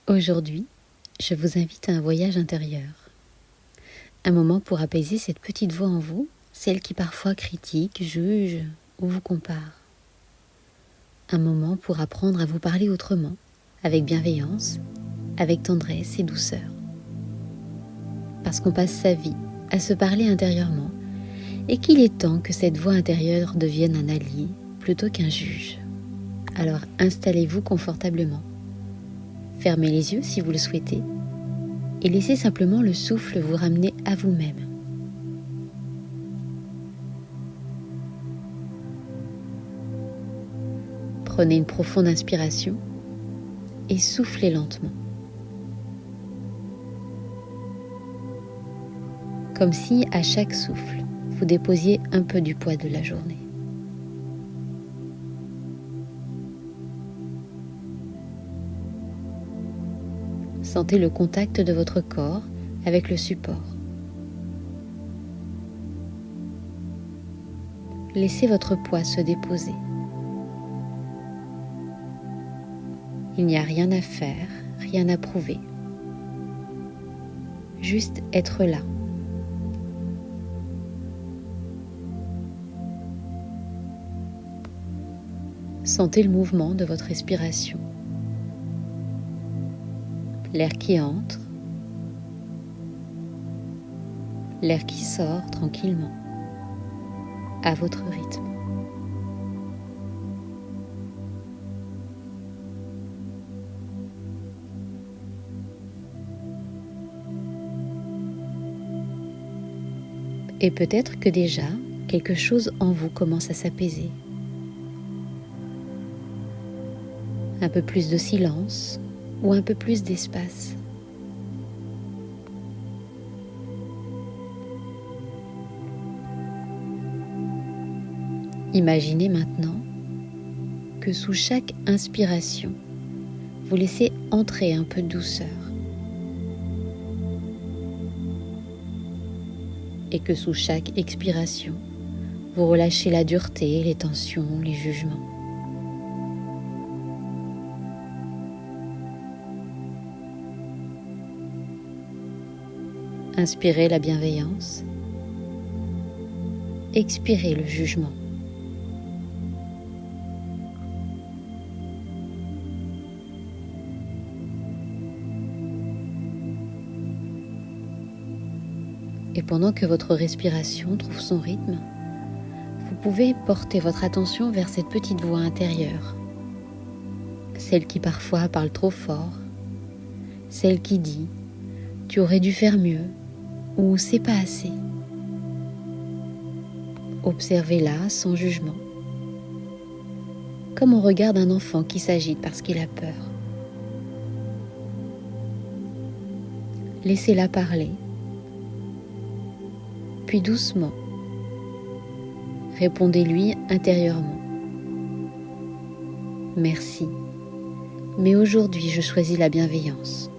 Aujourd'hui, je vous invite à un voyage intérieur. Un moment pour apaiser cette petite voix en vous, celle qui parfois critique, juge ou vous compare. Un moment pour apprendre à vous parler autrement, avec bienveillance, avec tendresse et douceur. Parce qu'on passe sa vie à se parler intérieurement et qu'il est temps que cette voix intérieure devienne un allié plutôt qu'un juge. Alors installez-vous confortablement. Fermez les yeux si vous le souhaitez et laissez simplement le souffle vous ramener à vous-même. Prenez une profonde inspiration et soufflez lentement. Comme si à chaque souffle, vous déposiez un peu du poids de la journée. Sentez le contact de votre corps avec le support. Laissez votre poids se déposer. Il n'y a rien à faire, rien à prouver. Juste être là. Sentez le mouvement de votre respiration. L'air qui entre, l'air qui sort tranquillement, à votre rythme. Et peut-être que déjà, quelque chose en vous commence à s'apaiser. Un peu plus de silence ou un peu plus d'espace. Imaginez maintenant que sous chaque inspiration, vous laissez entrer un peu de douceur. Et que sous chaque expiration, vous relâchez la dureté, les tensions, les jugements. Inspirez la bienveillance, expirez le jugement. Et pendant que votre respiration trouve son rythme, vous pouvez porter votre attention vers cette petite voix intérieure, celle qui parfois parle trop fort, celle qui dit « tu aurais dû faire mieux » ou « c'est pas assez ». Observez-la sans jugement, comme on regarde un enfant qui s'agite parce qu'il a peur. Laissez-la parler. Puis doucement, répondez-lui intérieurement. Merci, mais aujourd'hui je choisis la bienveillance.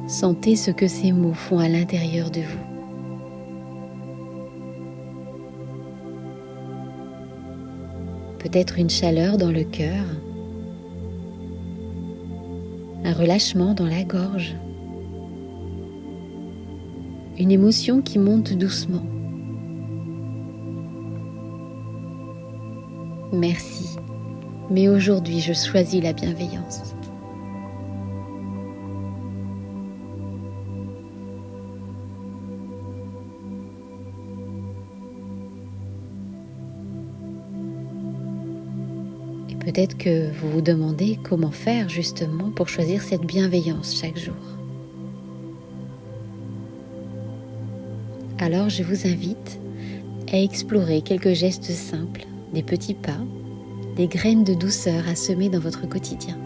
Sentez ce que ces mots font à l'intérieur de vous. Peut-être une chaleur dans le cœur, un relâchement dans la gorge, une émotion qui monte doucement. Merci, mais aujourd'hui je choisis la bienveillance. Peut-être que vous vous demandez comment faire justement pour choisir cette bienveillance chaque jour. Alors je vous invite à explorer quelques gestes simples, des petits pas, des graines de douceur à semer dans votre quotidien.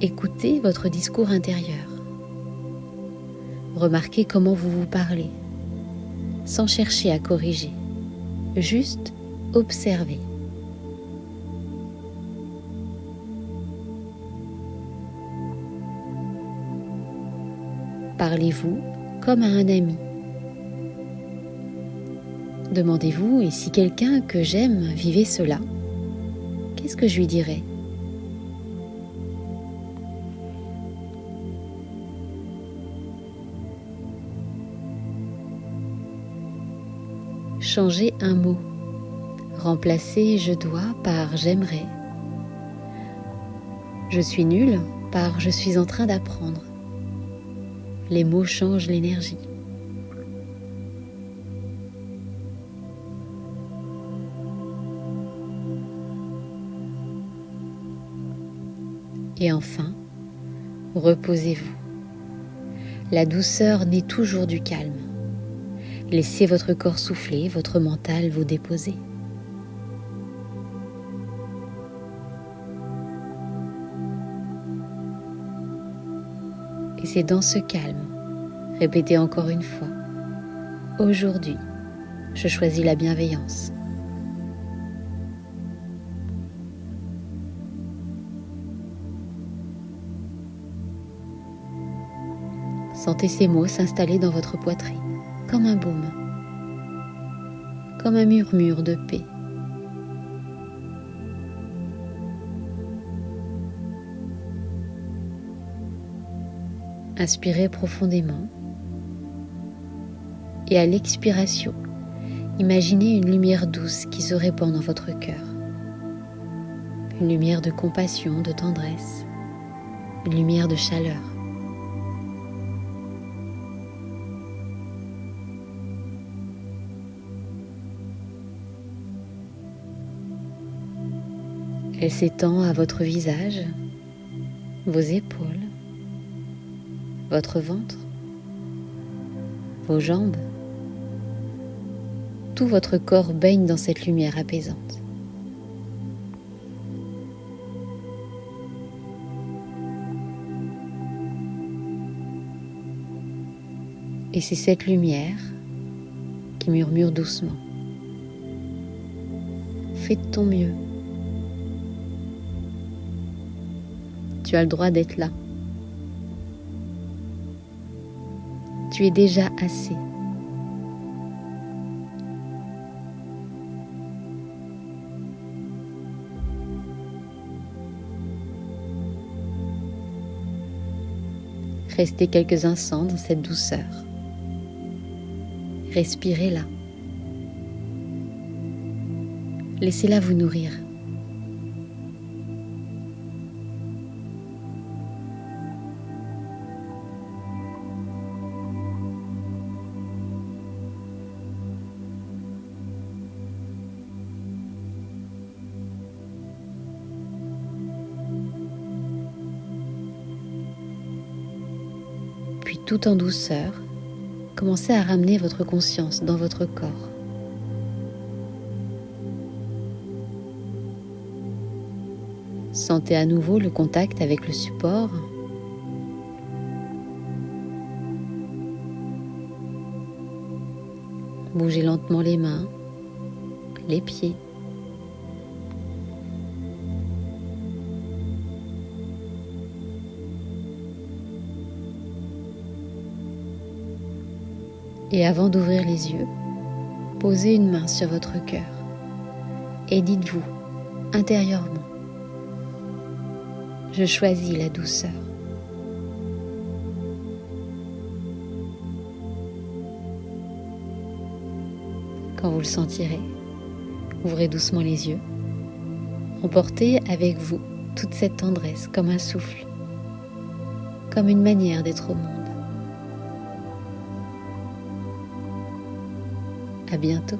Écoutez votre discours intérieur. Remarquez comment vous vous parlez, sans chercher à corriger, juste observez. Parlez-vous comme à un ami. Demandez-vous, et si quelqu'un que j'aime vivait cela, qu'est-ce que je lui dirais ? Changez un mot. Remplacez je dois par j'aimerais. Je suis nul par je suis en train d'apprendre. Les mots changent l'énergie. Et enfin, reposez-vous. La douceur naît toujours du calme. Laissez votre corps souffler, votre mental vous déposer. Et c'est dans ce calme, répétez encore une fois, aujourd'hui, je choisis la bienveillance. Sentez ces mots s'installer dans votre poitrine, comme un baume, comme un murmure de paix. Inspirez profondément et à l'expiration, imaginez une lumière douce qui se répand dans votre cœur. Une lumière de compassion, de tendresse, une lumière de chaleur. Elle s'étend à votre visage, vos épaules, votre ventre, vos jambes. Tout votre corps baigne dans cette lumière apaisante. Et c'est cette lumière qui murmure doucement. Fais de ton mieux. Tu as le droit d'être là. Tu es déjà assez. Restez quelques instants dans cette douceur. Respirez-la. Laissez-la vous nourrir. Puis tout en douceur, commencez à ramener votre conscience dans votre corps. Sentez à nouveau le contact avec le support. Bougez lentement les mains, les pieds. Et avant d'ouvrir les yeux, posez une main sur votre cœur et dites-vous intérieurement, je choisis la douceur. Quand vous le sentirez, ouvrez doucement les yeux, emportez avec vous toute cette tendresse comme un souffle, comme une manière d'être au monde. À bientôt.